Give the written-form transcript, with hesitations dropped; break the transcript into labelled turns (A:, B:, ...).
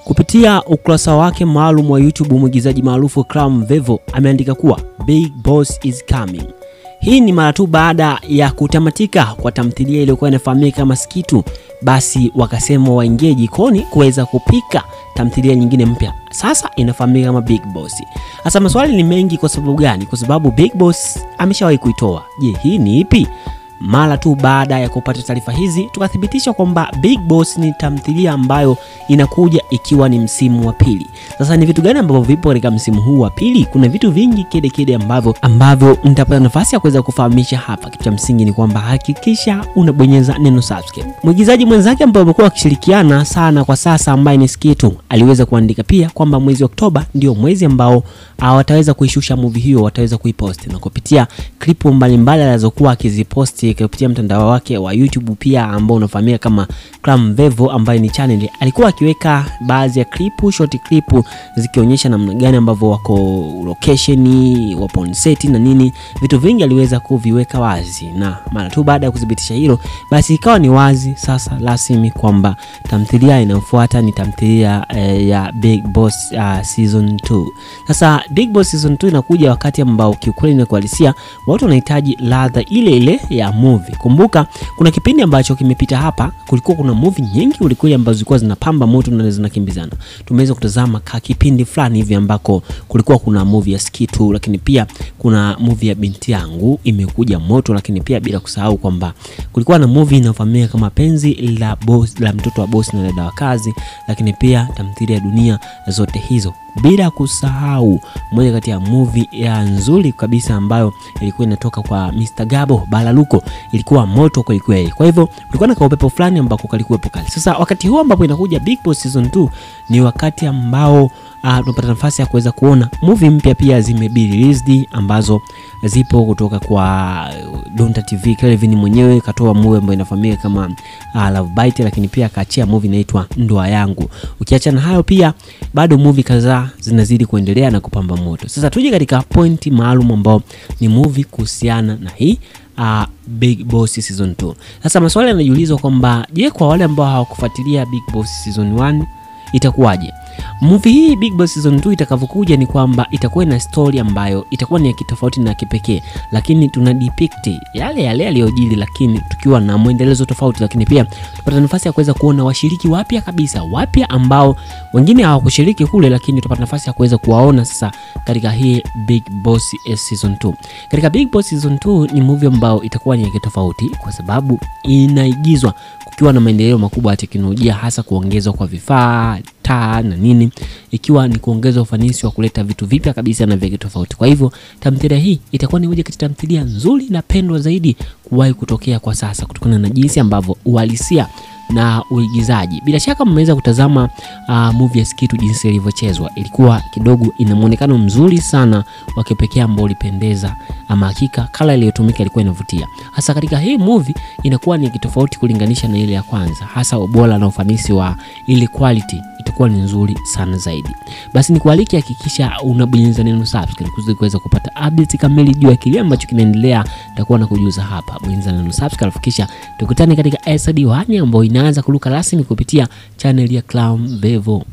A: Kupitia ukurasa wake maalum wa YouTube, mwigizaji maarufu Clam Vevo ameandika kuwa Big Boss is coming. Hii ni mara tu baada ya kutamatika kwa tamthilia iliyokuwa inafahamika kama Skitu, basi wakasema waingie jikoni kuweza kupika tamthilia nyingine mpya. Sasa inafahamika kama Big Boss. Sasa maswali ni mengi. Kwa sababu gani? Kwa sababu Big Boss ameshawahi kuitoa. Je, hii ni ipi? Mara tu baada ya kupata taarifa hizi tukathibitisha kwamba Big Boss ni tamthilia ambayo inakuja ikiwa ni msimu wa pili. Sasa ni vitu gani ambavyo vipo katika msimu huu wa pili? Kuna vitu vingi kede ambavyo nitapata nafasi ya kuweza kufahamisha hapa. Kitu cha msingi ni kwamba hakikisha unabonyeza neno subscribe. Mwigizaji mwenzake ambaye amekuwa wakishirikiana sana kwa sasa ambaye ni Skitu aliweza kuandika pia kwamba mwezi Oktoba ndio mwezi ambao wataweza kuishusha movie hiyo, wataweza kuipost na kupitia klipu mbalimbali alizokuwa akiziposti kupitia mtandao wake wa YouTube pia ambao unafahamika kama Clam Vevo, ambaye ni channel. Alikuwa akiweka baadhi ya klipu, short klipu zikionyesha namna gani ambavyo wako location, wapo on set na nini. Vitu vingi aliweza kuviweka wazi, na mara tu baada ya kudhibitisha hilo basi ikawa ni wazi sasa rasmi kwamba tamthilia inayofuata ni tamthilia ya Big Boss season 2. Sasa Big Boss season 2 inakuja wakati ambao kiukweli na kuhalisia watu wanahitaji ladha ile ile ya movie. Kumbuka kuna kipindi ambacho kimepita hapa, kulikuwa kuna movie nyingi ulikuwa ambazo zilikuwa zinapamba moto na zinakimbizana. Tumeweza kutazama kipindi fulani hivi ambako kulikuwa kuna movie ya Skitu, lakini pia kuna movie ya Binti Yangu imekuja moto, lakini pia bila kusahau kwamba kulikuwa na movie inayofahamika kama Penzi la Boss, la mtoto wa boss na dada wa kazi, lakini pia tamthilia ya Dunia. Zote hizo bila kusahau moja kati ya movie ya nzuri kabisa ambayo ilikuwa inatoka kwa Mr. Gabo Balaluko, ilikuwa moto kweli kweli. Kwa hivyo kulikuwa na kaupepo fulani ambako kalikuwepo kali. Sasa wakati huo ambapo inakuja Big Boss season 2 ni wakati ambao tunapata nafasi ya kuweza kuona movie mpya pia zimebili released ambazo zipo kutoka kwa Donta TV. Kelvin mwenyewe katoa movie ambayo inafahamika kama Love Bite, lakini pia akaachia movie inaitwa Ndoa Yangu. Ukiacha na hayo pia bado movie kadhaa zinazidi kuendelea na kupamba moto. Sasa tuje katika point maalum ambao ni movie kuhusiana na hii Big Boss season 2. Sasa maswali yanajiulizwa kwamba je, kwa wale ambao hawakufuatilia Big Boss season 1 itakuwaje? Movie hii Big Boss season 2 itakavyokuja ni kwamba itakuwa na story ambayo itakuwa ni ya kitofauti na kipekee, lakini tuna depict yale yaliyojiri, lakini tukiwa na muendelezo tofauti. Lakini pia tupata nafasi ya kuweza kuona washiriki wapya kabisa, wapya ambao wengine hawakushiriki kule, lakini tupata nafasi ya kuweza kuwaona sasa katika hii Big Boss season 2. Katika Big Boss season 2 ni movie ambayo itakuwa ni ya kitofauti kwa sababu inaigizwa kukiwa na maendeleo makubwa ya teknolojia, hasa kuongezwa kwa vifaa taa na nini, ikiwa ni kuongeza ufanisi wa kuleta vitu vipya kabisa na vya tofauti. Kwa hivyo tamthilia hii itakuwa ni moja kati ya tamthilia nzuri na pendwa zaidi kuwahi kutokea kwa sasa, kutokana na jinsi ambavyo uhalisia na uigizaji. Bila shaka mmeweza kutazama movie ya Skitu jinsi ilivyochezwa. Ilikuwa kidogo ina muonekano mzuri sana wa kipekee ambao ulipendeza, ama hakika kala iliyotumika ilikuwa inavutia. Hasa katika hii movie inakuwa ni kitofauti kulinganisha na ile ya kwanza, hasa ubora na ufanisi wa ile quality itakuwa ni nzuri sana zaidi. Basi ni kualiki hakikisha unabonyeza neno subscribe ili kuweza kupata updates kamili juu ya kile ambacho kinaendelea. Nitakuwa na kujuza hapa. Bonyeza neno subscribe kisha tukutane katika episode 1 ambayo inaanza kuruka rasmi kupitia channel ya Clam Vevo.